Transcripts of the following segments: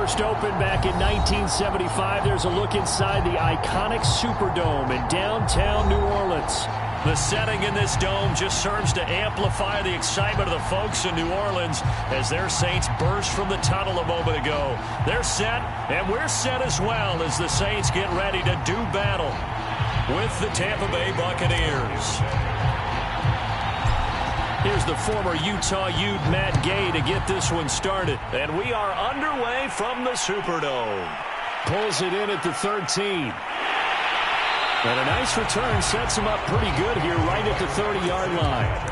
first opened back in 1975, there's a look inside the iconic Superdome in downtown New Orleans. The setting in this dome just serves to amplify the excitement of the folks in New Orleans as their Saints burst from the tunnel a moment ago. They're set, and we're set as well as the Saints get ready to do battle with the Tampa Bay Buccaneers. Here's the former Utah Ute Matt Gay to get this one started. And we are underway from the Superdome. Pulls it in at the 13. And a nice return sets him up pretty good here right at the 30-yard line.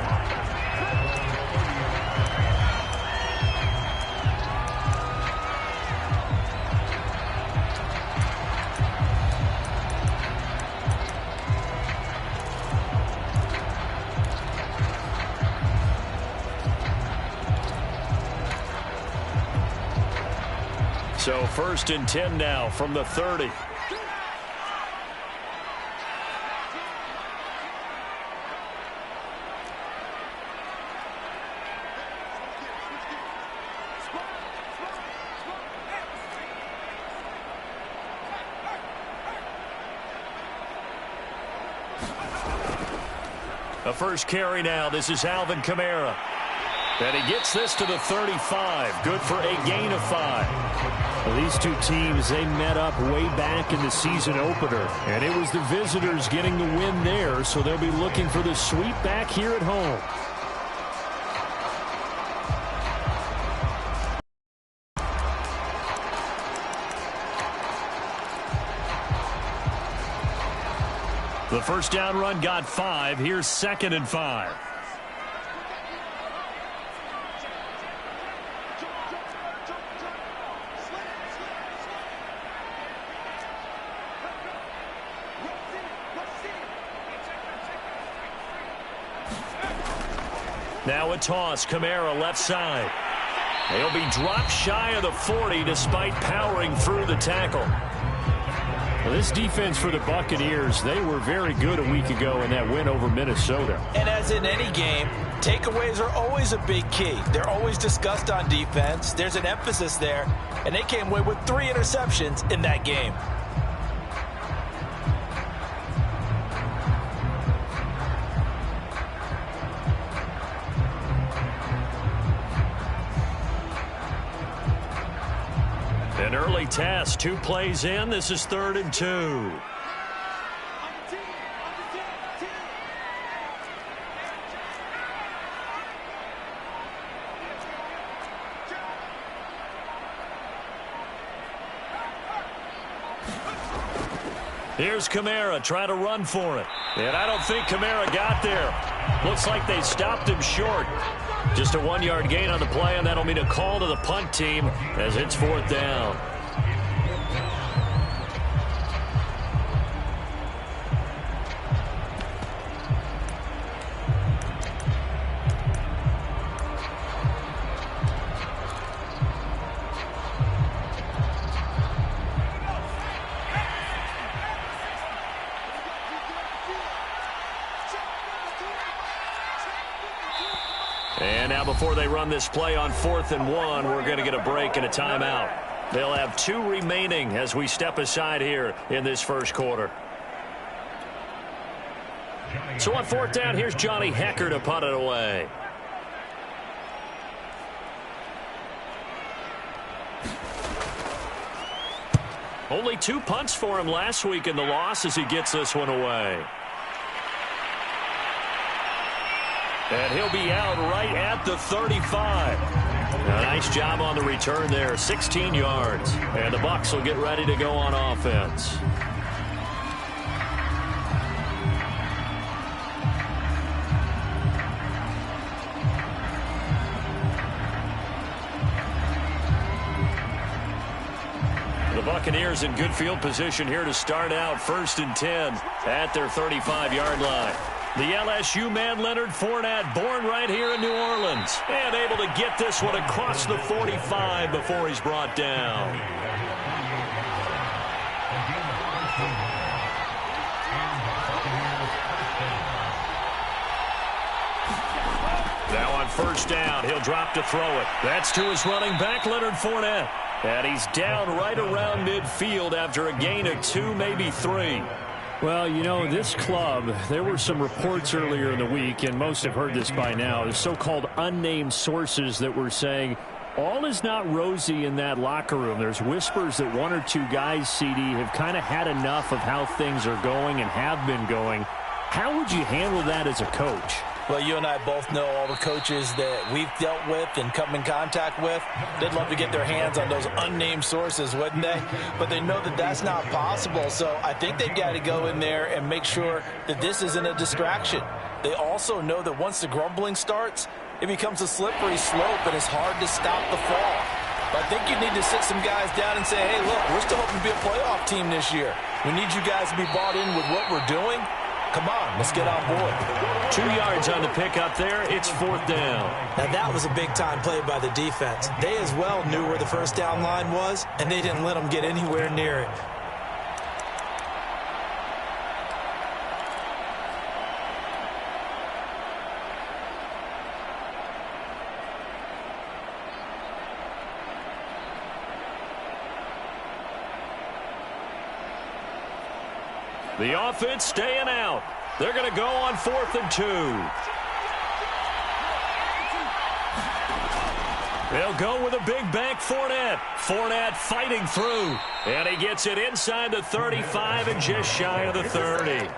So 1st and 10 now from the 30. The first carry now. This is Alvin Kamara. And he gets this to the 35. Good for a gain of 5. Well, these two teams, they met up way back in the season opener. And it was the visitors getting the win there, so they'll be looking for the sweep back here at home. The first down run got 5. Here's 2nd and 5. Now a toss. Kamara left side. He'll be dropped shy of the 40 despite powering through the tackle. Well, this defense for the Buccaneers, they were very good a week ago in that win over Minnesota. And as in any game, takeaways are always a big key. They're always discussed on defense. There's an emphasis there, and they came away with 3 interceptions in that game. An early task, 2 plays in. This is 3rd and 2. Here's Kamara trying to run for it. And I don't think Kamara got there. Looks like they stopped him short. Just a 1-yard gain on the play, and that'll mean a call to the punt team as it's 4th down. And now before they run this play on 4th and 1, we're going to get a break and a timeout. They'll have 2 remaining as we step aside here in this first quarter. So on 4th down, here's Johnny Hekker to punt it away. Only 2 punts for him last week in the loss as he gets this one away. And he'll be out right at the 35. A nice job on the return there, 16 yards. And the Bucs will get ready to go on offense. The Buccaneers in good field position here to start out 1st and 10 at their 35-yard line. The LSU man, Leonard Fournette, born right here in New Orleans, and able to get this one across the 45 before he's brought down. Now on 1st down, he'll drop to throw it. That's to his running back, Leonard Fournette. And he's down right around midfield after a gain of 2, maybe 3. Well, you know, this club, there were some reports earlier in the week, and most have heard this by now, the so-called unnamed sources that were saying all is not rosy in that locker room. There's whispers that 1 or 2 guys, CD, have kind of had enough of how things are going and have been going. How would you handle that as a coach? Well, you and I both know all the coaches that we've dealt with and come in contact with. They'd love to get their hands on those unnamed sources, wouldn't they? But they know that that's not possible. So I think they've got to go in there and make sure that this isn't a distraction. They also know that once the grumbling starts, it becomes a slippery slope and it's hard to stop the fall. But I think you need to sit some guys down and say, hey, look, we're still hoping to be a playoff team this year. We need you guys to be bought in with what we're doing. Come on, let's get on board. 2 yards on the pickup there. It's 4th down. Now, that was a big-time play by the defense. They as well knew where the first down line was, and they didn't let them get anywhere near it. The offense staying out. They're going to go on 4th and 2. They'll go with a big bank, Fournette. Fournette fighting through. And he gets it inside the 35 and just shy of the 30.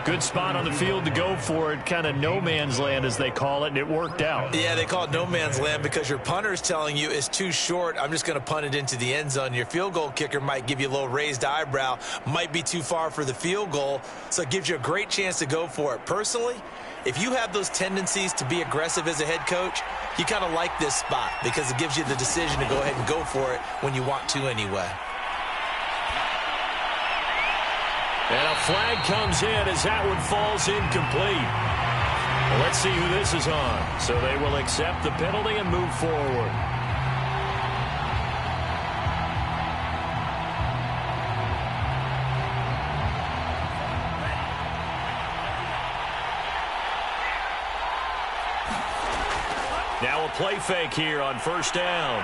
Good spot on the field to go for it. Kind of no man's land, as they call it, and it worked out. Yeah, they call it no man's land because your punter is telling you it's too short. I'm just going to punt it into the end zone. Your field goal kicker might give you a little raised eyebrow. Might be too far for the field goal, so it gives you a great chance to go for it. Personally, if you have those tendencies to be aggressive as a head coach, you kind of like this spot because it gives you the decision to go ahead and go for it when you want to anyway. And a flag comes in as that one falls incomplete. Well, let's see who this is on. So they will accept the penalty and move forward. Now a play fake here on 1st down.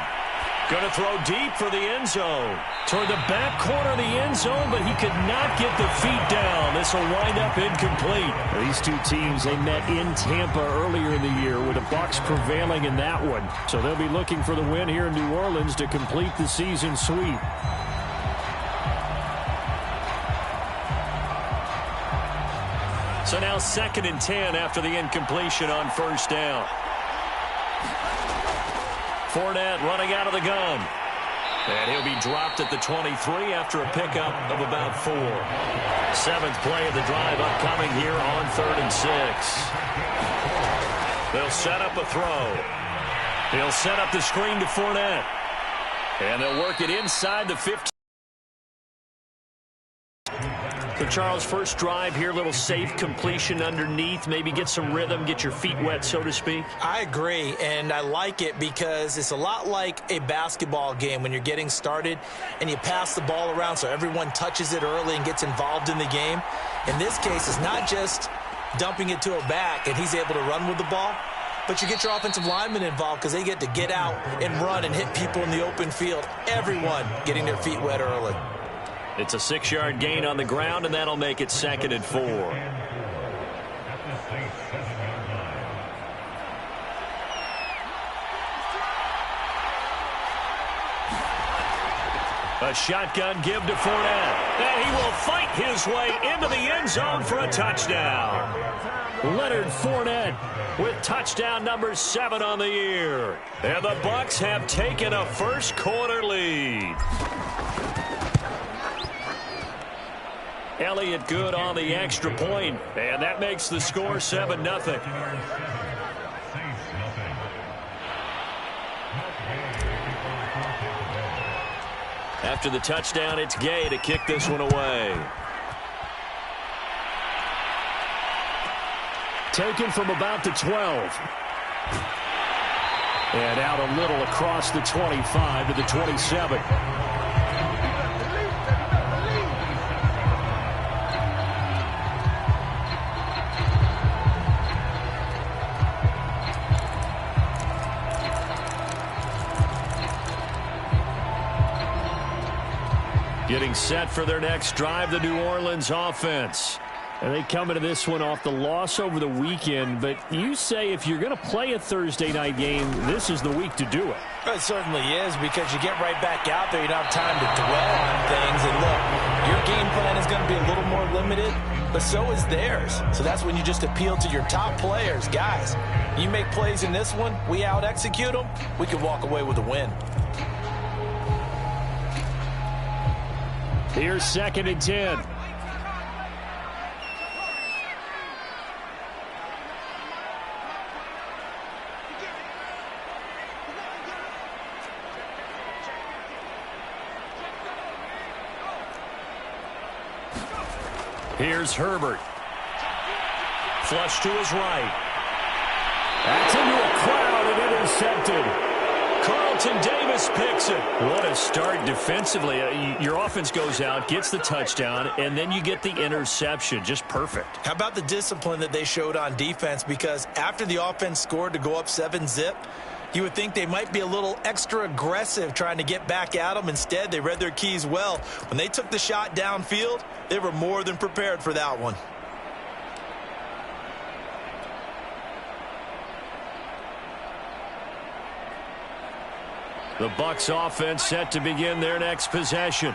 Going to throw deep for the end zone. Toward the back corner of the end zone, but he could not get the feet down. This will wind up incomplete. These two teams, they met in Tampa earlier in the year with the Bucs prevailing in that one. So they'll be looking for the win here in New Orleans to complete the season sweep. So now 2nd and 10 after the incompletion on 1st down. Fournette running out of the gun. And he'll be dropped at the 23 after a pickup of about 4. 7th play of the drive upcoming here on 3rd and 6. They'll set up a throw. He'll set up the screen to Fournette. And they'll work it inside the 15. So, Charles, first drive here, little safe completion underneath. Maybe get some rhythm, get your feet wet, so to speak. I agree, and I like it because it's a lot like a basketball game when you're getting started and you pass the ball around so everyone touches it early and gets involved in the game. In this case, it's not just dumping it to a back and he's able to run with the ball, but you get your offensive linemen involved because they get to get out and run and hit people in the open field. Everyone getting their feet wet early. It's a 6-yard gain on the ground, and that'll make it 2nd and 4. A shotgun give to Fournette. And he will fight his way into the end zone for a touchdown. Leonard Fournette with touchdown number 7 on the year. And the Bucs have taken a first-quarter lead. Elliott good on the extra point, and that makes the score 7-0. After the touchdown, it's Gay to kick this one away. Taken from about the 12. And out a little across the 25 to the 27. Getting set for their next drive, the New Orleans offense. And they come into this one off the loss over the weekend, but you say if you're going to play a Thursday night game, this is the week to do it. It certainly is, because you get right back out there. You don't have time to dwell on things. And look, your game plan is going to be a little more limited, but so is theirs. So that's when you just appeal to your top players. Guys, you make plays in this one, we out-execute them, we can walk away with a win. Here's 2nd and 10. Here's Herbert. Flush to his right. That's into a crowd and intercepted. Carlton Davis picks it. What a start defensively. Your offense goes out, gets the touchdown, and then you get the interception. Just perfect. How about the discipline that they showed on defense? Because after the offense scored to go up 7-zip, you would think they might be a little extra aggressive trying to get back at them. Instead, they read their keys well. When they took the shot downfield, they were more than prepared for that one. The Bucs offense set to begin their next possession.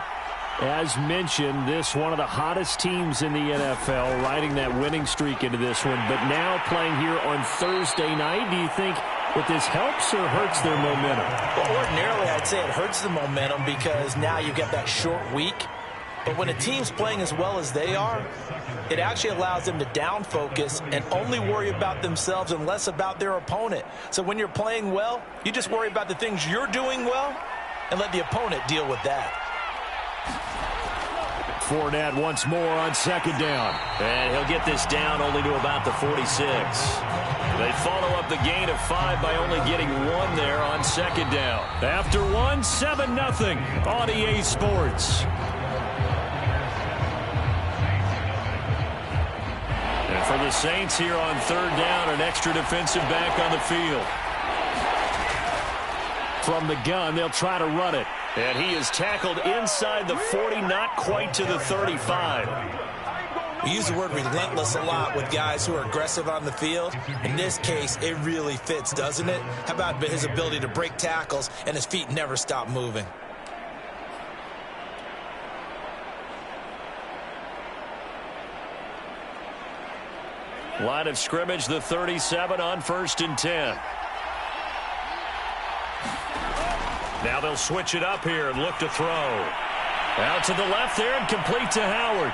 As mentioned, this one of the hottest teams in the NFL, riding that winning streak into this one, but now playing here on Thursday night. Do you think that this helps or hurts their momentum? Well, ordinarily, I'd say it hurts the momentum because now you get that short week. But when a team's playing as well as they are, it actually allows them to down focus and only worry about themselves and less about their opponent. So when you're playing well, you just worry about the things you're doing well and let the opponent deal with that. Fournette once more on 2nd down. And he'll get this down only to about the 46. They follow up the gain of 5 by only getting 1 there on 2nd down. After 1, 7-0 on EA Sports. And for the Saints here on 3rd down, an extra defensive back on the field. From the gun, they'll try to run it. And he is tackled inside the 40, not quite to the 35. We use the word relentless a lot with guys who are aggressive on the field. In this case, it really fits, doesn't it? How about his ability to break tackles and his feet never stop moving? Line of scrimmage, the 37 on 1st and 10. Now they'll switch it up here and look to throw. Out to the left there and complete to Howard.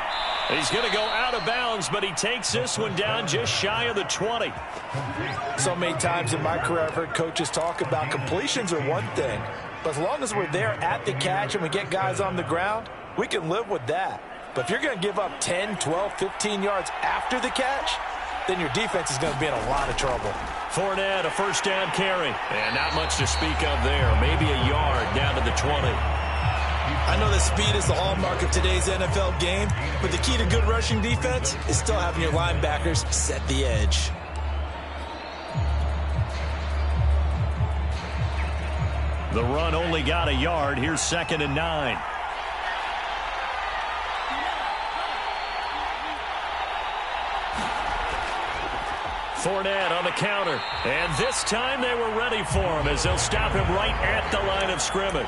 He's going to go out of bounds, but he takes this one down just shy of the 20. So many times in my career I've heard coaches talk about completions are one thing, but as long as we're there at the catch and we get guys on the ground, we can live with that. But if you're going to give up 10, 12, 15 yards after the catch, then your defense is going to be in a lot of trouble. Fournette, a 1st down carry. And not much to speak of there. Maybe a yard down to the 20. I know that speed is the hallmark of today's NFL game, but the key to good rushing defense is still having your linebackers set the edge. The run only got a yard. Here's 2nd and 9. Fournette on the counter. And this time they were ready for him as they'll stop him right at the line of scrimmage.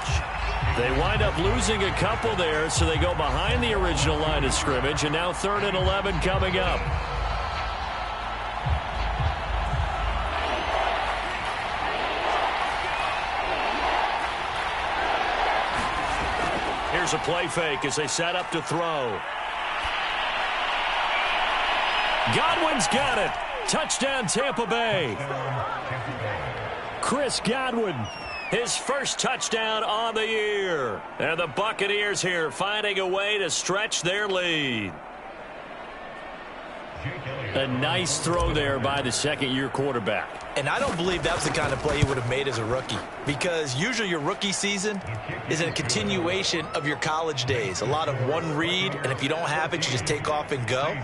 They wind up losing a couple there, so they go behind the original line of scrimmage, and now 3rd and 11 coming up. Here's a play fake as they set up to throw. Godwin's got it. Touchdown, Tampa Bay. Chris Godwin, his first touchdown on the year. And the Buccaneers here finding a way to stretch their lead. A nice throw there by the 2nd-year quarterback. And I don't believe that was the kind of play he would have made as a rookie, because usually your rookie season is a continuation of your college days. A lot of one read, and if you don't have it, you just take off and go.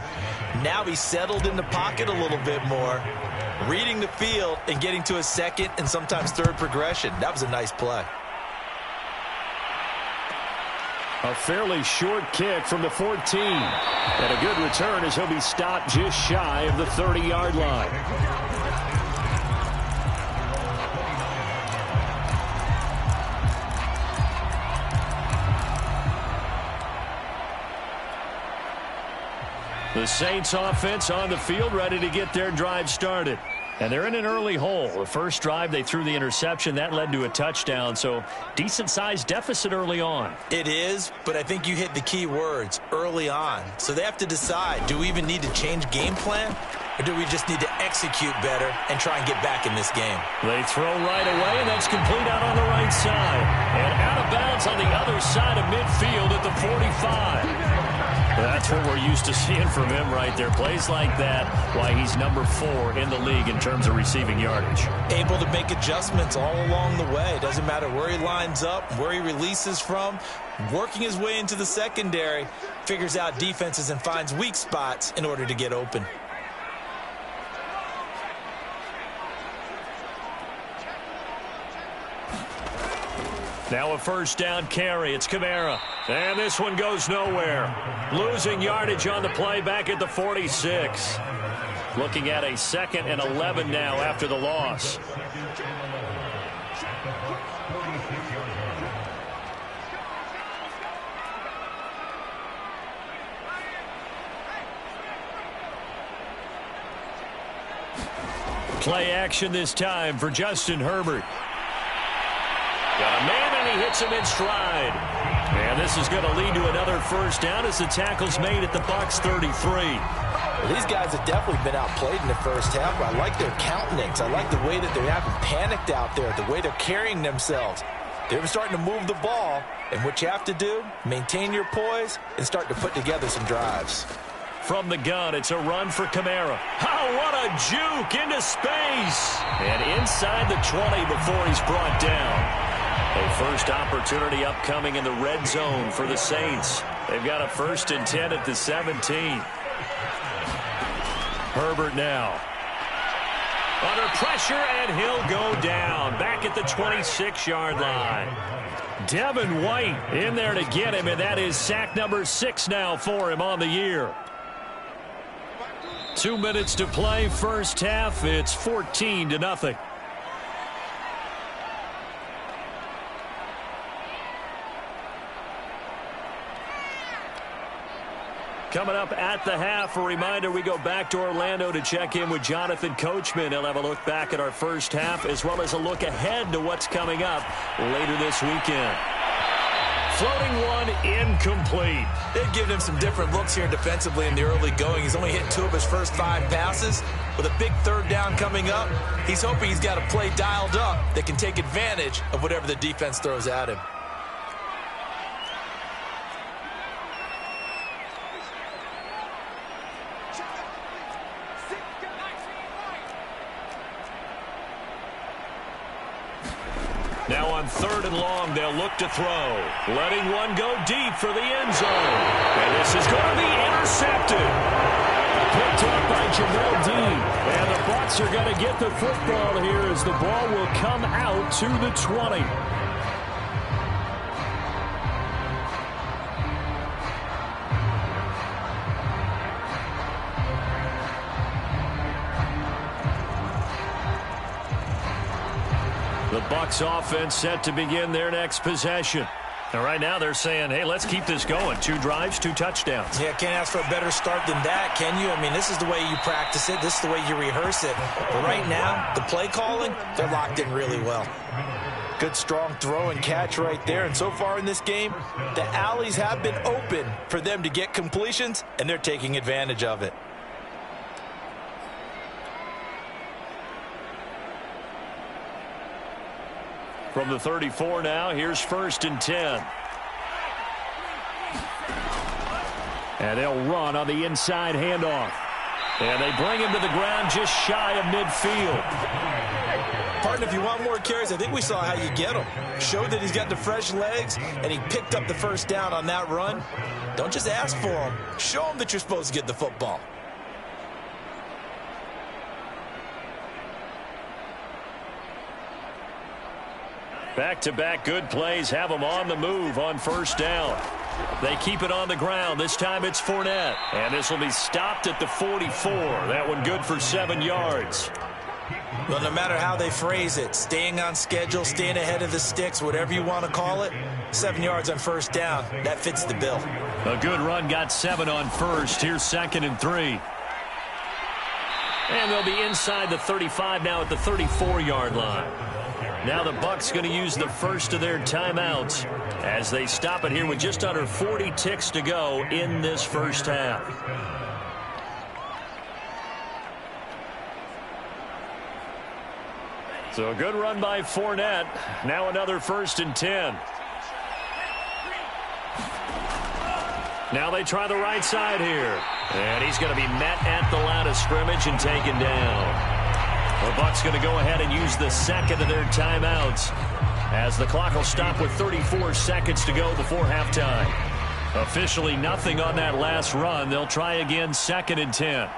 Now he's settled in the pocket a little bit more, reading the field and getting to a 2nd and sometimes 3rd progression. That was a nice play. A fairly short kick from the 14. And a good return as he'll be stopped just shy of the 30-yard line. The Saints offense on the field, ready to get their drive started. And they're in an early hole. The first drive, they threw the interception. That led to a touchdown, so decent-sized deficit early on. It is, but I think you hit the key words, early on. So they have to decide, do we even need to change game plan? Or do we just need to execute better and try and get back in this game? They throw right away, and that's complete out on the right side. And out of bounds on the other side of midfield at the 45. That's what we're used to seeing from him right there. Plays like that, why he's number 4 in the league in terms of receiving yardage. Able to make adjustments all along the way. Doesn't matter where he lines up, where he releases from. Working his way into the secondary, figures out defenses and finds weak spots in order to get open. Now a first down carry. It's Kamara. And this one goes nowhere. Losing yardage on the play back at the 46. Looking at a 2nd and 11 now after the loss. Play action this time for Justin Herbert. Got a man, and he hits him in stride. And this is going to lead to another first down as the tackle's made at the Bucs 33. Well, these guys have definitely been outplayed in the first half, but I like their countenance. I like the way that they haven't panicked out there, the way they're carrying themselves. They're starting to move the ball, and what you have to do, maintain your poise and start to put together some drives. From the gun, it's a run for Kamara. Oh, what a juke into space. And inside the 20 before he's brought down. A first opportunity upcoming in the red zone for the Saints. They've got a 1st and 10 at the 17. Herbert now. Under pressure, and he'll go down. Back at the 26-yard line. Devin White in there to get him, and that is sack number 6 now for him on the year. 2 minutes to play, first half. It's 14-0. Coming up at the half, a reminder, we go back to Orlando to check in with Jonathan Coachman. He'll have a look back at our first half as well as a look ahead to what's coming up later this weekend. Floating one, incomplete. They've given him some different looks here defensively in the early going. He's only hit 2 of his first 5 passes. With a big 3rd down coming up, he's hoping he's got a play dialed up that can take advantage of whatever the defense throws at him. Now on 3rd and long, they'll look to throw. Letting one go deep for the end zone. And this is going to be intercepted. Picked up by Jamel Dean. And the Bucs are going to get the football here as the ball will come out to the 20. The Bucs offense set to begin their next possession. And right now they're saying, hey, let's keep this going. 2 drives, 2 touchdowns. Yeah, can't ask for a better start than that, can you? I mean, this is the way you practice it. This is the way you rehearse it. But right now, the play calling, they're locked in really well. Good, strong throw and catch right there. And so far in this game, the alleys have been open for them to get completions, and they're taking advantage of it. From the 34 now, here's 1st and 10. And they'll run on the inside handoff. And they bring him to the ground just shy of midfield. Partner, if you want more carries, I think we saw how you get him. Showed that he's got the fresh legs, and he picked up the 1st down on that run. Don't just ask for him. Show him that you're supposed to get the football. Back-to-back good plays have them on the move on 1st down. They keep it on the ground. This time it's Fournette. And this will be stopped at the 44. That one good for 7 yards. Well, no matter how they phrase it, staying on schedule, staying ahead of the sticks, whatever you want to call it, 7 yards on first down, that fits the bill. A good run got 7 on first. Here's 2nd and 3. And they'll be inside the 35 now at the 34-yard line. Now the Bucs going to use the first of their timeouts as they stop it here with just under 40 ticks to go in this first half. So a good run by Fournette. Now another 1st and 10. Now they try the right side here. And he's going to be met at the line of scrimmage and taken down. The Bucs going to go ahead and use the second of their timeouts as the clock will stop with 34 seconds to go before halftime. Officially nothing on that last run. They'll try again 2nd and 10.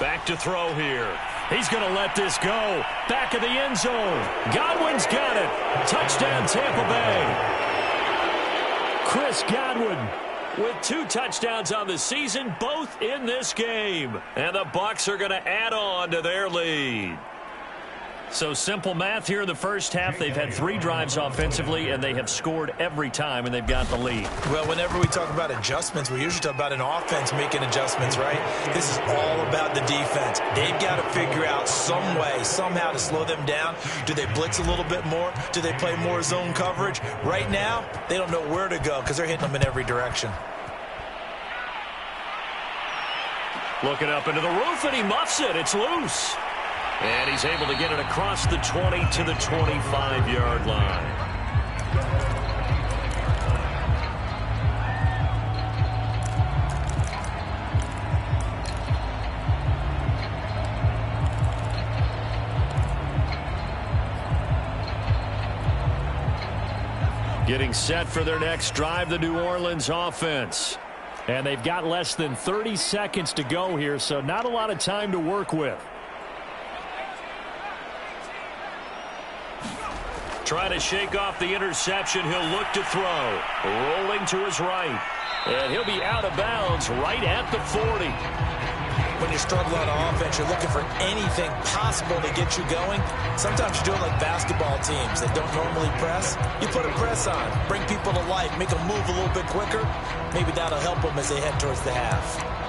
Back to throw here. He's going to let this go. Back of the end zone. Godwin's got it. Touchdown, Tampa Bay. Chris Godwin with 2 touchdowns on the season, both in this game. And the Bucs are going to add on to their lead. So simple math here in the first half. They've had 3 drives offensively, and they have scored every time, and they've got the lead. Well, whenever we talk about adjustments, we usually talk about an offense making adjustments, right? This is all about the defense. They've got to figure out some way, somehow to slow them down. Do they blitz a little bit more? Do they play more zone coverage? Right now, they don't know where to go because they're hitting them in every direction. Looking up into the roof, and he muffs it. It's loose. And he's able to get it across the 20 to the 25-yard line. Getting set for their next drive, the New Orleans offense. And they've got less than 30 seconds to go here, so not a lot of time to work with. Trying to shake off the interception. He'll look to throw. Rolling to his right. And he'll be out of bounds right at the 40. When you struggle on offense, you're looking for anything possible to get you going. Sometimes you do it like basketball teams that don't normally press. You put a press on, bring people to life, make them move a little bit quicker. Maybe that'll help them as they head towards the half.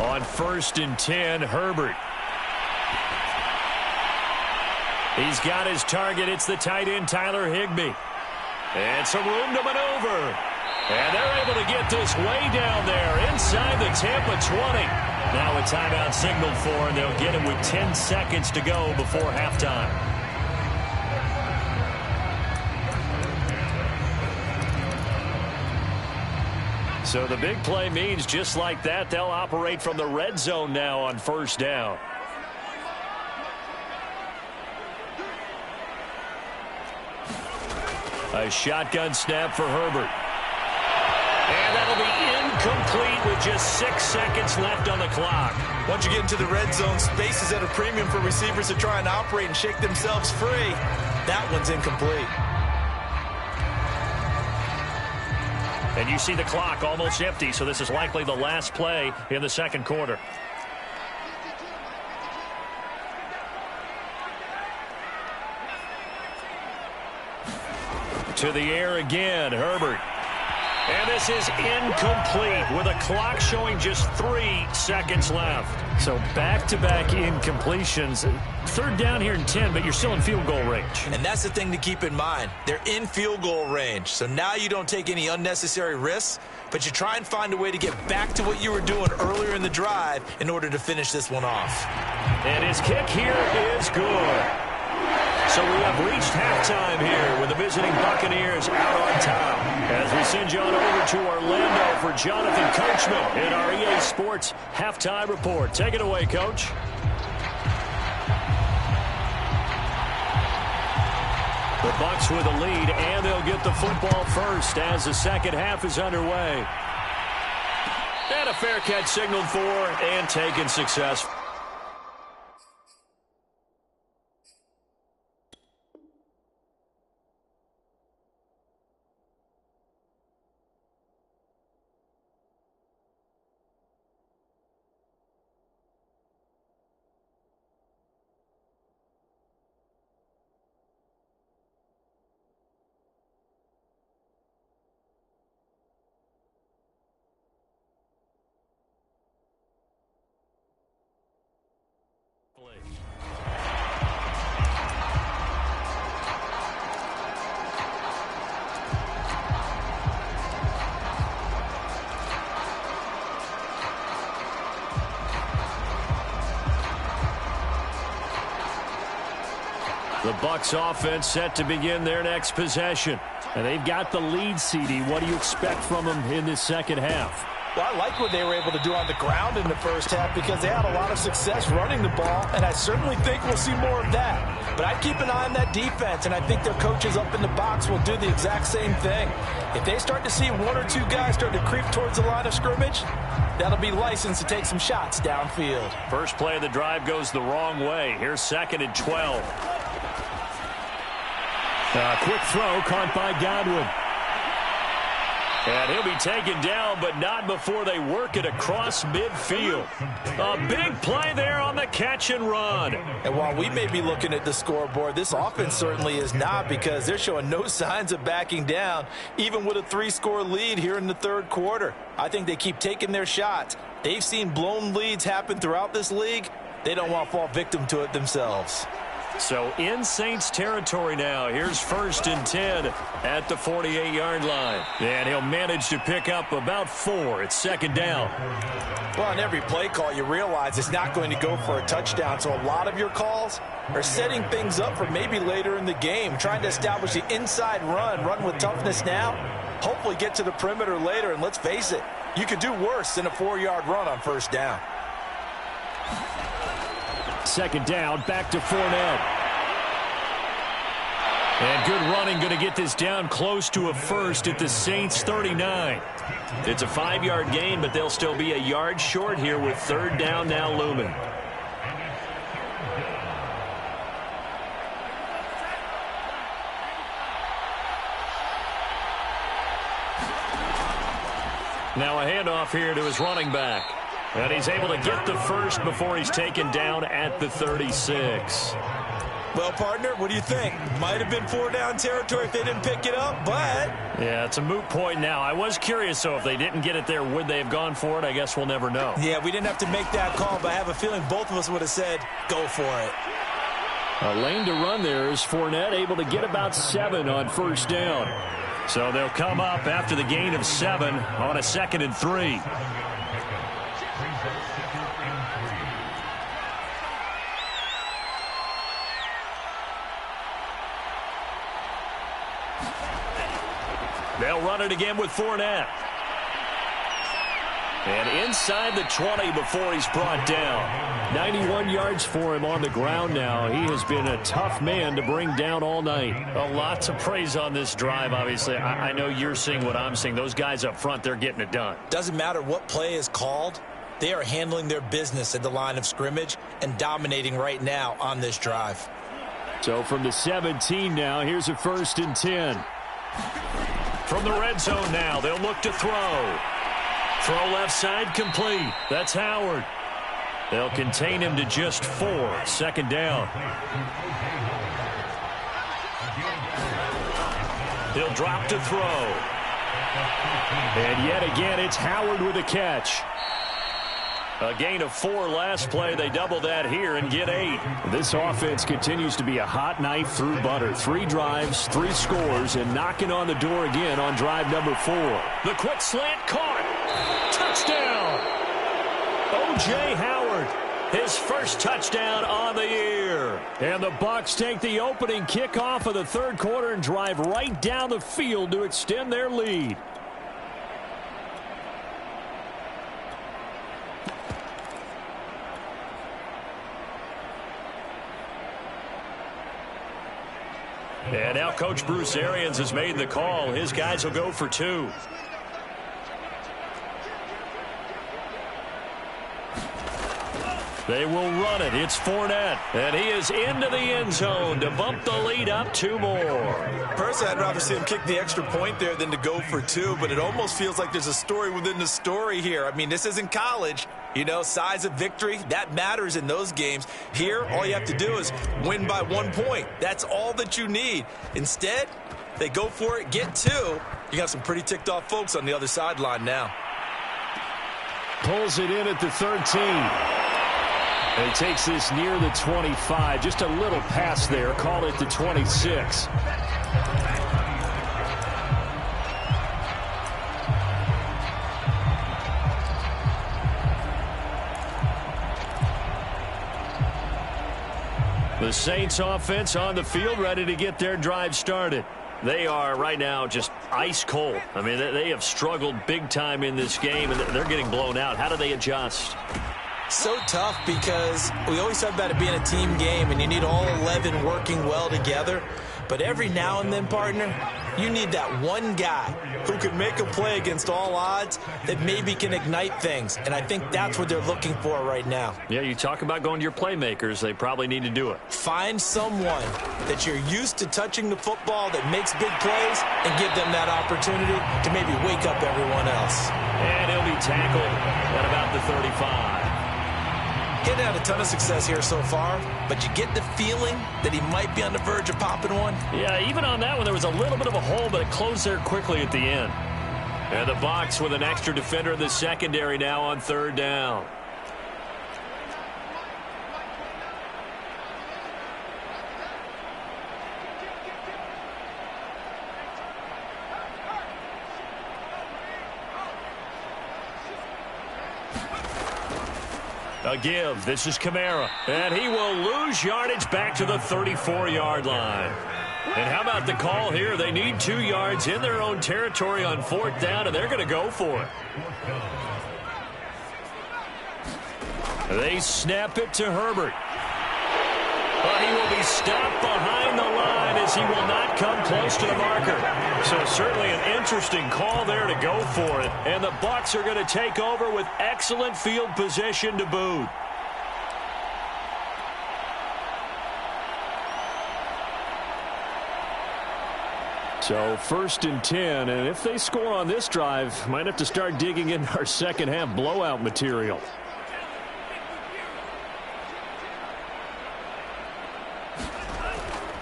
On 1st and 10, Herbert. He's got his target. It's the tight end, Tyler Higbee. And some room to maneuver. And they're able to get this way down there inside the Tampa 20. Now a timeout signaled for, and they'll get him with 10 seconds to go before halftime. So the big play means just like that, they'll operate from the red zone now on 1st down. A shotgun snap for Herbert. And that'll be incomplete with just 6 seconds left on the clock. Once you get into the red zone, space is at a premium for receivers to try and operate and shake themselves free. That one's incomplete. And you see the clock almost empty, so this is likely the last play in the second quarter. To the air again, Herbert. And this is incomplete with a clock showing just 3 seconds left. So back-to-back incompletions. Third down here in 10, but you're still in field goal range. And that's the thing to keep in mind. They're in field goal range. So now you don't take any unnecessary risks, but you try and find a way to get back to what you were doing earlier in the drive in order to finish this one off. And his kick here is good. So we have reached halftime here with the visiting Buccaneers out on top. As we send you on over to Orlando for Jonathan Coachman in our EA Sports Halftime Report. Take it away, Coach. The Bucs with a lead, and they'll get the football first as the second half is underway. And a fair catch signaled for and taken successfully. The Bucs offense set to begin their next possession. And they've got the lead, CD. What do you expect from them in this second half? Well, I like what they were able to do on the ground in the first half because they had a lot of success running the ball, and I certainly think we'll see more of that. But I'd keep an eye on that defense, and I think their coaches up in the box will do the exact same thing. If they start to see one or two guys start to creep towards the line of scrimmage, that'll be licensed to take some shots downfield. First play of the drive goes the wrong way. Here's 2nd and 12. Quick throw caught by Godwin. And he'll be taken down, but not before they work it across midfield. A big play there on the catch and run. And while we may be looking at the scoreboard, this offense certainly is not, because they're showing no signs of backing down, even with a 3-score lead here in the third quarter. I think they keep taking their shots. They've seen blown leads happen throughout this league. They don't want to fall victim to it themselves. So in Saints territory now. Here's 1st and 10 at the 48-yard line. And he'll manage to pick up about 4. It's 2nd down. Well, on every play call, you realize it's not going to go for a touchdown. So a lot of your calls are setting things up for maybe later in the game, trying to establish the inside run with toughness now, hopefully get to the perimeter later. And let's face it, you could do worse than a 4-yard run on 1st down. 2nd down, back to Fournette. And good running, going to get this down close to a first at the Saints 39. It's a 5-yard gain, but they'll still be a yard short here with 3rd down now looming. Now a handoff here to his running back. And he's able to get the first before he's taken down at the 36. Well, partner, what do you think? Might have been 4-down territory if they didn't pick it up, but... Yeah, it's a moot point now. I was curious, so if they didn't get it there, would they have gone for it? I guess we'll never know. Yeah, we didn't have to make that call, but I have a feeling both of us would have said, go for it. A lane to run there is Fournette, able to get about 7 on 1st down. So they'll come up after the gain of 7 on a 2nd and 3. They'll run it again with Fournette. And inside the 20 before he's brought down. 91 yards for him on the ground now. He has been a tough man to bring down all night. Well, lots of praise on this drive, obviously. I know you're seeing what I'm seeing. Those guys up front, they're getting it done. Doesn't matter what play is called. They are handling their business at the line of scrimmage and dominating right now on this drive. So from the 17 now, here's a 1st and 10. From the red zone now, they'll look to throw. Throw left side complete. That's Howard. They'll contain him to just 4. 2nd down. He'll drop to throw. And yet again, it's Howard with a catch. A gain of 4 last play. They double that here and get 8. This offense continues to be a hot knife through butter. 3 drives, 3 scores, and knocking on the door again on drive number 4. The quick slant caught. Touchdown. O.J. Howard, his first touchdown on the year. And the Bucs take the opening kickoff of the third quarter and drive right down the field to extend their lead. And now Coach Bruce Arians has made the call. His guys will go for 2. They will run it. It's Fournette. And he is into the end zone to bump the lead up 2 more. Personally, I'd rather see him kick the extra point there than to go for 2, but it almost feels like there's a story within the story here. I mean, this isn't college. You know, size of victory, that matters in those games. Here, all you have to do is win by 1 point. That's all that you need. Instead, they go for it, get 2. You got some pretty ticked off folks on the other sideline now. Pulls it in at the 13. And he takes this near the 25. Just a little pass there. Call it the 26. The Saints offense on the field ready to get their drive started. They are right now just ice cold. I mean, they have struggled big time in this game, and they're getting blown out. How do they adjust? So tough because we always talk about it being a team game and you need all 11 working well together. But every now and then, partner, you need that one guy who can make a play against all odds that maybe can ignite things. And I think that's what they're looking for right now. Yeah, you talk about going to your playmakers. They probably need to do it. Find someone that you're used to touching the football that makes big plays and give them that opportunity to maybe wake up everyone else. And he'll be tackled at about the 35. Getting had a ton of success here so far, but you get the feeling that he might be on the verge of popping one. Yeah, even on that one, there was a little bit of a hole, but it closed there quickly at the end. And the Bucs with an extra defender in the secondary now on 3rd down. A give. This is Kamara. And he will lose yardage back to the 34-yard line. And how about the call here? They need 2 yards in their own territory on 4th down, and they're going to go for it. They snap it to Herbert. But he will be stopped behind the line as he will not come close to the marker. So certainly an interesting call there to go for it. And the Bucs are going to take over with excellent field position to boot. So 1st and 10, and if they score on this drive, might have to start digging in our second half blowout material.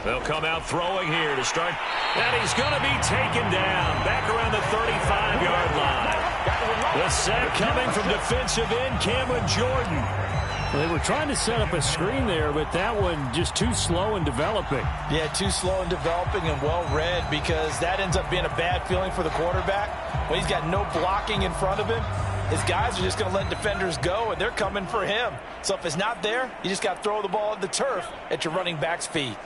They'll come out throwing here to start. And he's going to be taken down back around the 35-yard line. The sack coming from defensive end Cameron Jordan. Well, they were trying to set up a screen there, but that one just too slow in developing. Yeah, too slow in developing and well read, because that ends up being a bad feeling for the quarterback. When he's got no blocking in front of him, his guys are just going to let defenders go, and they're coming for him. So if it's not there, you just got to throw the ball at the turf at your running back's feet.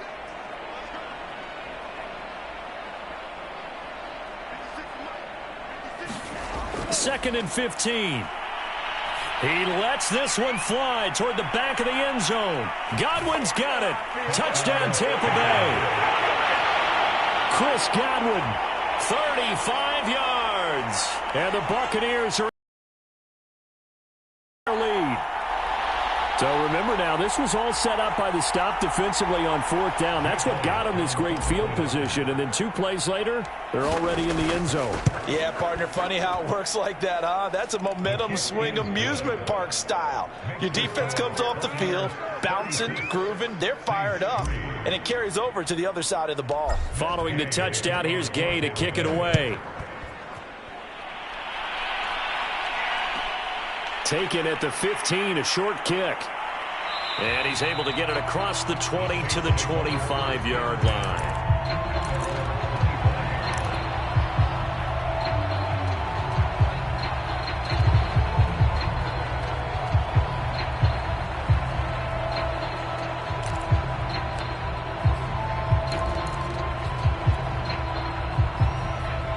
Second and 15. He lets this one fly toward the back of the end zone. Godwin's got it. Touchdown, Tampa Bay. Chris Godwin. 35 yards. And the Buccaneers are in their lead. So remember now, this was all set up by the stop defensively on 4th down. That's what got them this great field position. And then 2 plays later, they're already in the end zone. Yeah, partner, funny how it works like that, huh? That's a momentum swing amusement park style. Your defense comes off the field, bouncing, grooving, they're fired up, and it carries over to the other side of the ball. Following the touchdown, here's Gay to kick it away. Taken at the 15, a short kick. And he's able to get it across the 20 to the 25-yard line.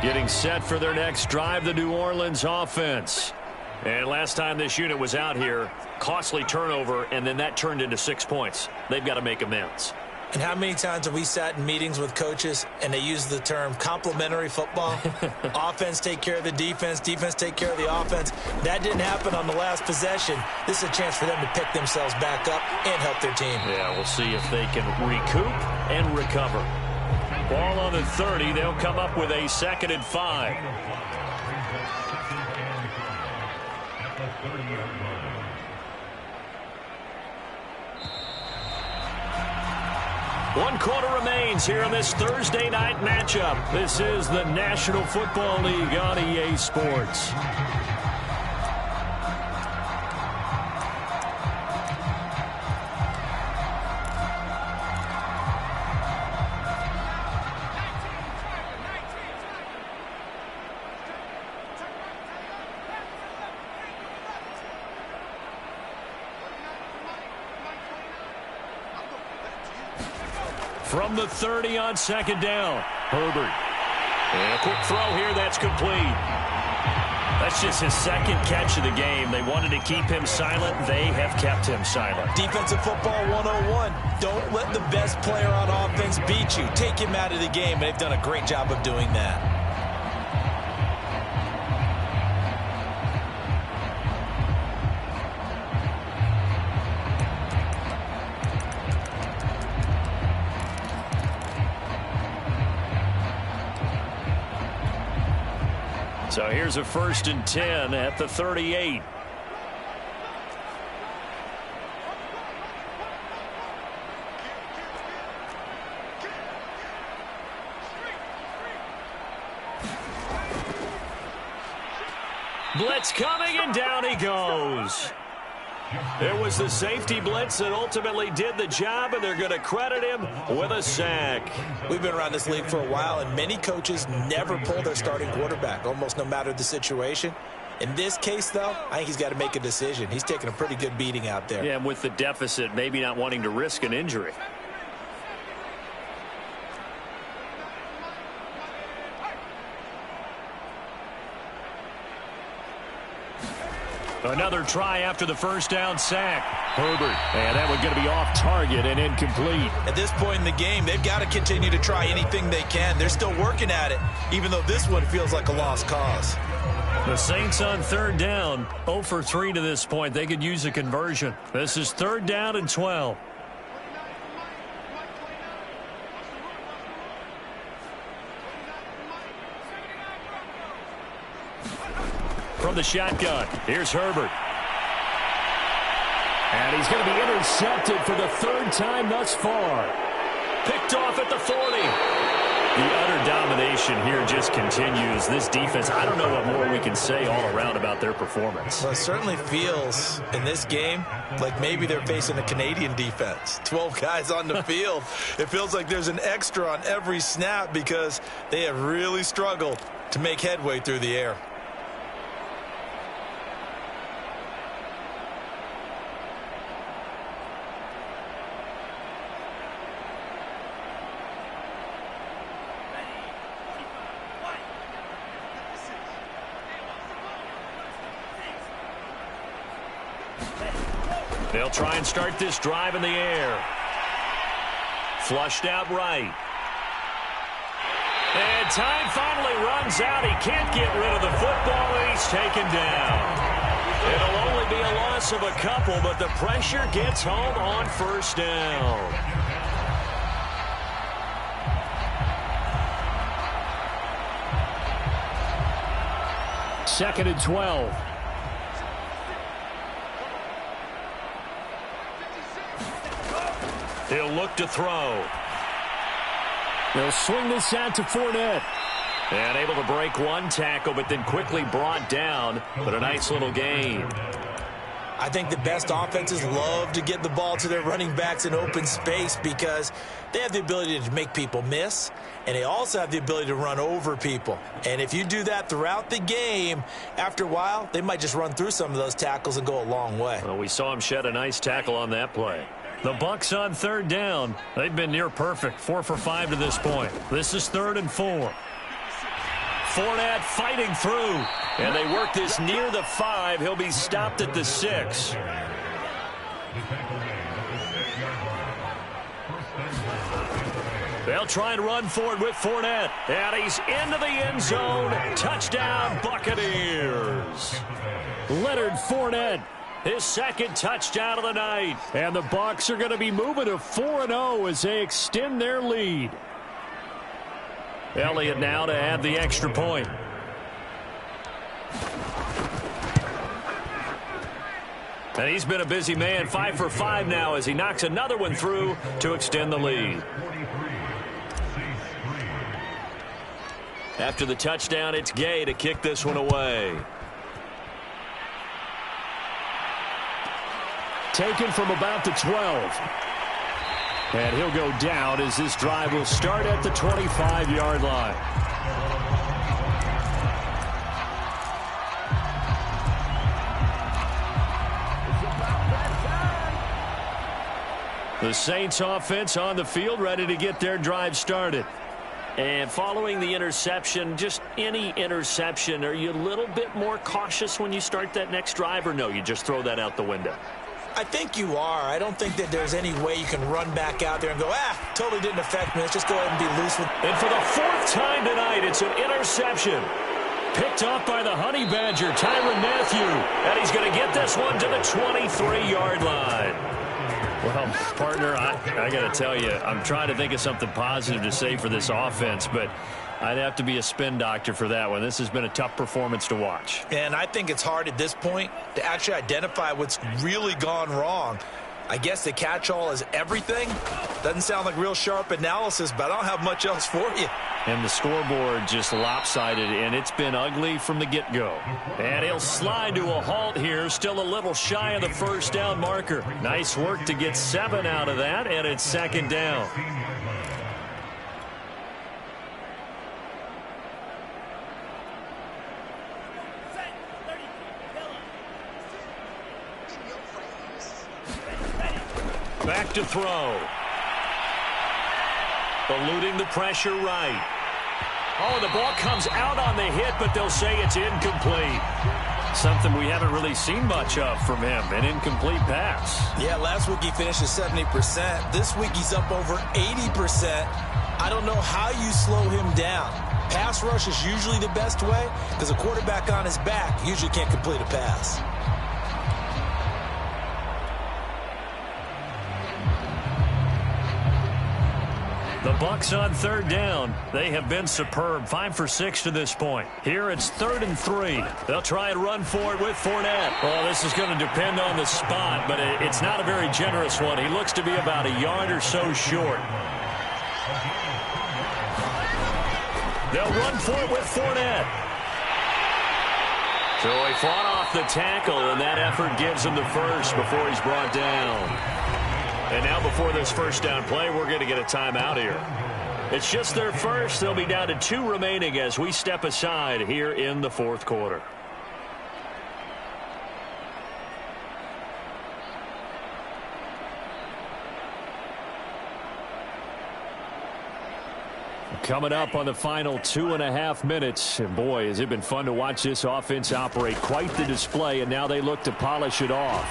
Getting set for their next drive, the New Orleans offense. And last time this unit was out here, costly turnover, and then that turned into 6 points. They've got to make amends. And how many times have we sat in meetings with coaches and they use the term complementary football? Offense take care of the defense, defense take care of the offense. That didn't happen on the last possession. This is a chance for them to pick themselves back up and help their team. Yeah, we'll see if they can recoup and recover. Ball on the 30. They'll come up with a 2nd and 5. One quarter remains here in this Thursday night matchup. This is the National Football League on EA Sports. From the 30 on 2nd down, Herbert. And a quick throw here, that's complete. That's just his 2nd catch of the game. They wanted to keep him silent. They have kept him silent. Defensive football 101. Don't let the best player on offense beat you. Take him out of the game. They've done a great job of doing that. So here's a 1st and 10 at the 38. Blitz coming, and down he goes. It was the safety blitz that ultimately did the job, and they're going to credit him with a sack. We've been around this league for a while, and many coaches never pull their starting quarterback, almost no matter the situation. In this case, though, I think he's got to make a decision. He's taking a pretty good beating out there. Yeah, and with the deficit, maybe not wanting to risk an injury. Another try after the 1st down sack. Herbert, and that one going to be off target and incomplete. At this point in the game, they've got to continue to try anything they can. They're still working at it, even though this one feels like a lost cause. The Saints on 3rd down, 0 for 3 to this point. They could use a conversion. This is 3rd down and 12. From the shotgun, here's Herbert. And he's going to be intercepted for the 3rd time thus far. Picked off at the 40. The utter domination here just continues. This defense, I don't know what more we can say all around about their performance. Well, it certainly feels in this game like maybe they're facing a Canadian defense. 12 guys on the field. It feels like there's an extra on every snap because they have really struggled to make headway through the air. They'll try and start this drive in the air. Flushed out right. And time finally runs out. He can't get rid of the football, and he's taken down. It'll only be a loss of a couple, but the pressure gets home on 1st down. Second and 12. He'll look to throw. They'll swing this out to Fournette. And able to break one tackle, but then quickly brought down. But a nice little gain. I think the best offenses love to get the ball to their running backs in open space because they have the ability to make people miss, and they also have the ability to run over people. And if you do that throughout the game, after a while, they might just run through some of those tackles and go a long way. Well, we saw him shed a nice tackle on that play. The Bucks on third down. They've been near perfect, 4 for 5 to this point. This is 3rd and 4. Fournette fighting through, and they work this near the 5. He'll be stopped at the 6. They'll try and run forward with Fournette, and he's into the end zone. Touchdown, Buccaneers. Leonard Fournette, his 2nd touchdown of the night, and the Bucs are going to be moving to 4-0 as they extend their lead. Elliott now to add the extra point. And he's been a busy man, 5 for 5 now as he knocks another one through to extend the lead. After the touchdown, it's Gay to kick this one away. Taken from about the 12. And he'll go down as this drive will start at the 25-yard line. The Saints offense on the field, ready to get their drive started. And following the interception, just any interception, are you a little bit more cautious when you start that next drive, or no, you just throw that out the window? I think you are. I don't think that there's any way you can run back out there and go, totally didn't affect me. Let's just go ahead and be loose with it. And for the 4th time tonight, it's an interception. Picked off by the Honey Badger, Tyrann Mathieu. And he's going to get this one to the 23-yard line. Well, partner, I got to tell you, I'm trying to think of something positive to say for this offense, but I'd have to be a spin doctor for that one. This has been a tough performance to watch. And I think it's hard at this point to actually identify what's really gone wrong. I guess the catch-all is everything. Doesn't sound like real sharp analysis, but I don't have much else for you. And the scoreboard just lopsided, and it's been ugly from the get-go. And he'll slide to a halt here, still a little shy of the first down marker. Nice work to get 7 out of that, and it's 2nd down. Back to throw. Eluding the pressure right. Oh, the ball comes out on the hit, but they'll say it's incomplete. Something we haven't really seen much of from him, an incomplete pass. Yeah, last week he finished at 70%. This week he's up over 80%. I don't know how you slow him down. Pass rush is usually the best way because a quarterback on his back usually can't complete a pass. The Bucs on 3rd down. They have been superb. 5 for 6 to this point. Here it's 3rd and 3. They'll try and run for it with Fournette. Well, this is going to depend on the spot, but it's not a very generous one. He looks to be about a yard or so short. They'll run for it with Fournette. So he fought off the tackle, and that effort gives him the first before he's brought down. And now before this first down play, we're going to get a timeout here. It's just their first. They'll be down to 2 remaining as we step aside here in the 4th quarter. Coming up on the final 2.5 minutes. And boy, has it been fun to watch this offense operate. Quite the display, and now they look to polish it off.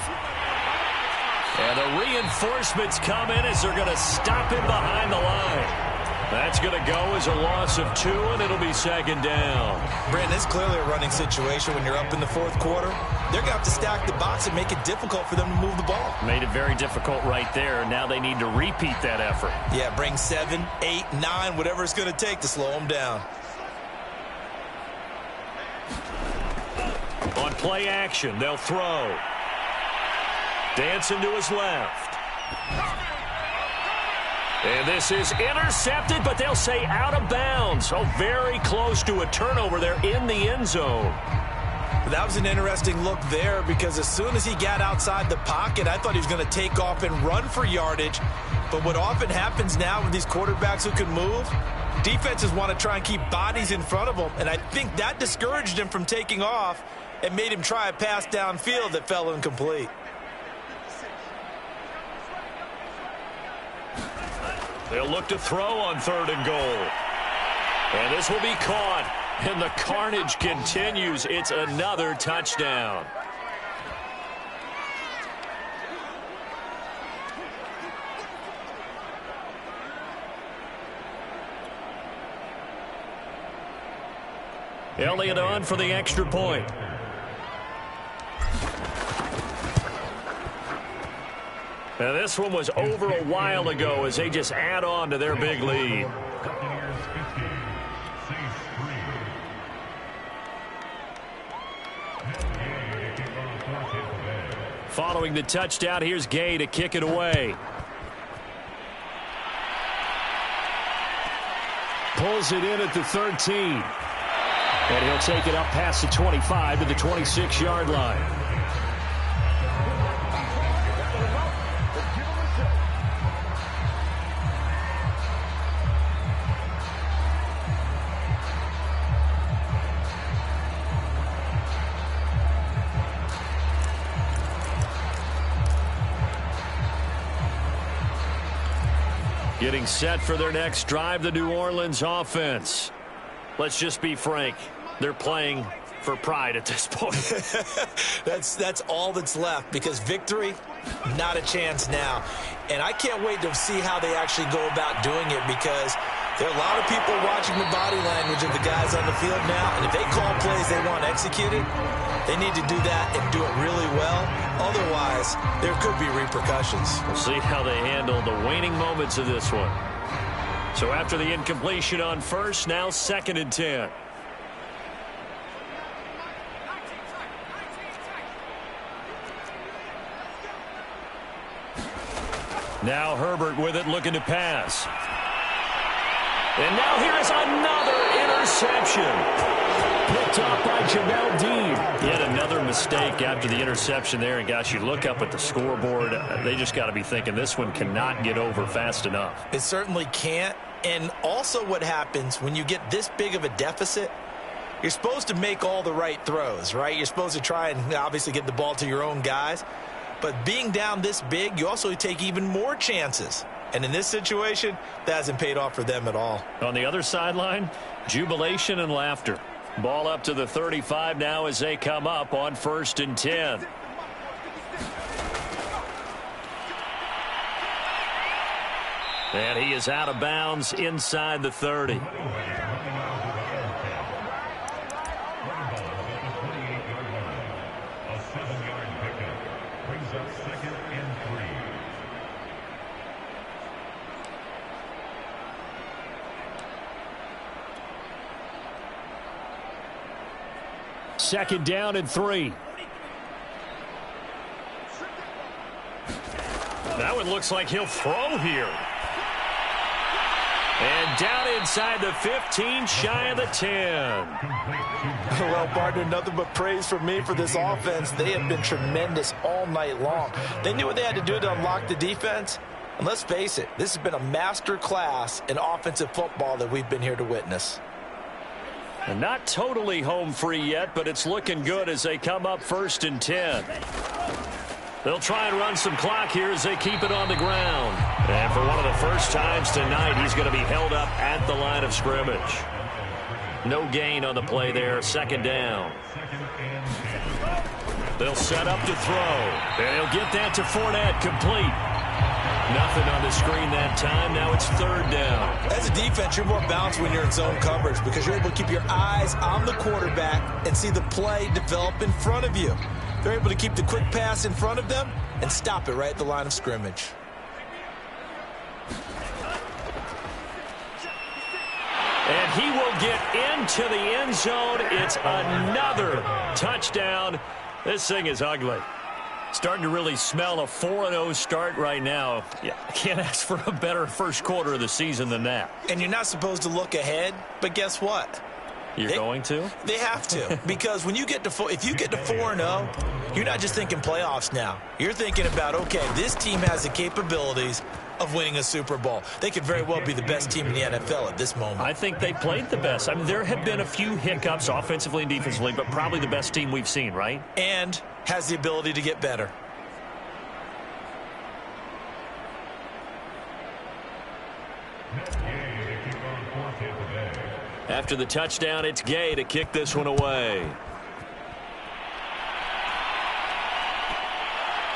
And the reinforcements come in as they're going to stop him behind the line. That's going to go as a loss of 2, and it'll be 2nd down. Brandon, it's clearly a running situation when you're up in the 4th quarter. They're going to have to stack the box and make it difficult for them to move the ball. Made it very difficult right there. Now they need to repeat that effort. Yeah, bring 7, 8, 9, whatever it's going to take to slow them down. On play action, they'll throw. Dancing to his left. And this is intercepted, but they'll say out of bounds. Oh, very close to a turnover there in the end zone. that was an interesting look there because as soon as he got outside the pocket, I thought he was going to take off and run for yardage. But what often happens now with these quarterbacks who can move, defenses want to try and keep bodies in front of them, and I think that discouraged him from taking off and made him try a pass downfield that fell incomplete. They'll look to throw on 3rd and goal. And this will be caught. And the carnage continues. It's another touchdown. Elliott on for the extra point. Now this one was over a while ago as they just add on to their big lead. Following the touchdown, here's Gay to kick it away. Pulls it in at the 13. And he'll take it up past the 25 to the 26-yard line. Getting set for their next drive, the New Orleans offense. Let's just be frank. They're playing for pride at this point. That's all that's left because victory, not a chance now. And I can't wait to see how they actually go about doing it because there are a lot of people watching the body language of the guys on the field now. And if they call plays they want executed, they need to do that and do it really well. Otherwise, there could be repercussions. We'll see how they handle the waning moments of this one. So after the incompletion on 1st, now 2nd and 10. Now Herbert with it, looking to pass. And now here is another interception. Picked off by Jamel Dean. Yet another mistake after the interception there. And, gosh, you look up at the scoreboard. They just got to be thinking this one cannot get over fast enough. It certainly can't. And also what happens when you get this big of a deficit, you're supposed to make all the right throws, right? You're supposed to try and obviously get the ball to your own guys. But being down this big, you also take even more chances. And in this situation, that hasn't paid off for them at all. On the other sideline, jubilation and laughter. Ball up to the 35 now as they come up on 1st and 10. And he is out of bounds inside the 30. Second down and 3. That one looks like he'll throw here. And down inside the 15, shy of the 10. Well, partner, nothing but praise from me for this offense. They have been tremendous all night long. They knew what they had to do to unlock the defense. And let's face it, this has been a master class in offensive football that we've been here to witness. And not totally home free yet, but it's looking good as they come up 1st and 10. They'll try and run some clock here as they keep it on the ground. And for one of the first times tonight, he's going to be held up at the line of scrimmage. No gain on the play there, 2nd down. They'll set up to throw. And he'll get that to Fournette, complete. Nothing on the screen that time. Now it's 3rd down. As a defense, you're more balanced when you're in zone coverage because you're able to keep your eyes on the quarterback and see the play develop in front of you. They're able to keep the quick pass in front of them and stop it right at the line of scrimmage. And he will get into the end zone. It's another touchdown. This thing is ugly. Starting to really smell a 4-0 start right now. Yeah, I can't ask for a better first quarter of the season than that. And you're not supposed to look ahead, but guess what? You're going to? They have to, because when you get to if you get to 4-0, you're not just thinking playoffs now. You're thinking about, okay, this team has the capabilities of winning a Super Bowl. They could very well be the best team in the NFL at this moment. I think they played the best. I mean, there have been a few hiccups offensively and defensively, but probably the best team we've seen, right? And has the ability to get better. After the touchdown, it's Gay to kick this one away.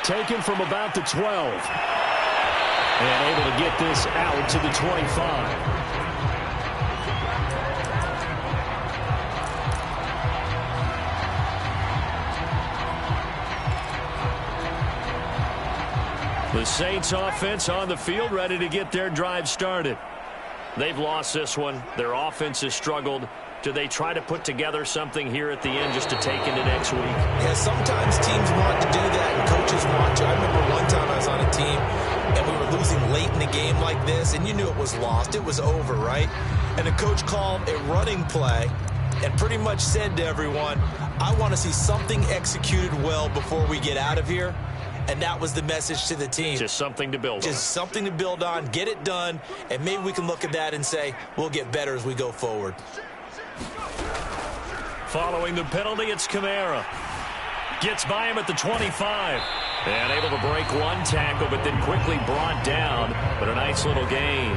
Taken from about the 12. And able to get this out to the 25. The Saints offense on the field, ready to get their drive started. They've lost this one. Their offense has struggled. Do they try to put together something here at the end just to take into next week? Yeah, sometimes teams want to do that and coaches want to. I remember one time I was on a team and we were losing late in the game like this, and you knew it was lost. It was over, right? And the coach called a running play and pretty much said to everyone, I want to see something executed well before we get out of here. And that was the message to the team. Just something to build on. Just something to build on, get it done, and maybe we can look at that and say, we'll get better as we go forward. Following the penalty, it's Kamara. Gets by him at the 25. And able to break one tackle, but then quickly brought down. But a nice little gain.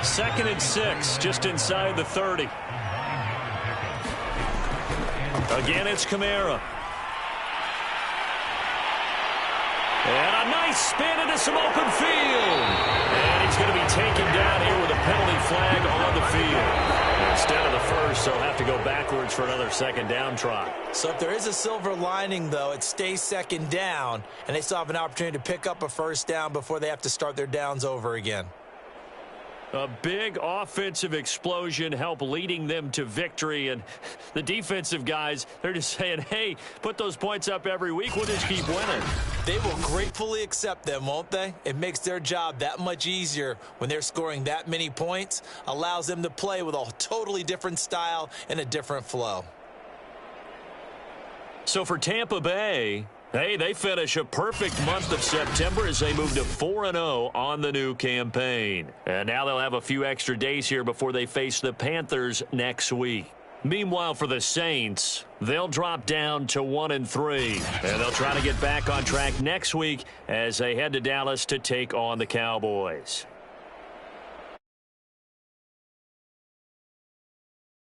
2nd and 6, just inside the 30. Again, it's Kamara. And a nice spin into some open field. And he's going to be taken down here with a penalty flag on the field. Instead of the first, they'll have to go backwards for another second down trot. So if there is a silver lining, though, it stays second down, and they still have an opportunity to pick up a first down before they have to start their downs over again. A big offensive explosion helped leading them to victory. And the defensive guys, they're just saying, hey, put those points up every week. We'll just keep winning. They will gratefully accept them, won't they? It makes their job that much easier when they're scoring that many points. Allows them to play with a totally different style and a different flow. So for Tampa Bay, hey, they finish a perfect month of September as they move to 4-0 on the new campaign. And now they'll have a few extra days here before they face the Panthers next week. Meanwhile, for the Saints, they'll drop down to 1-3. And they'll try to get back on track next week as they head to Dallas to take on the Cowboys.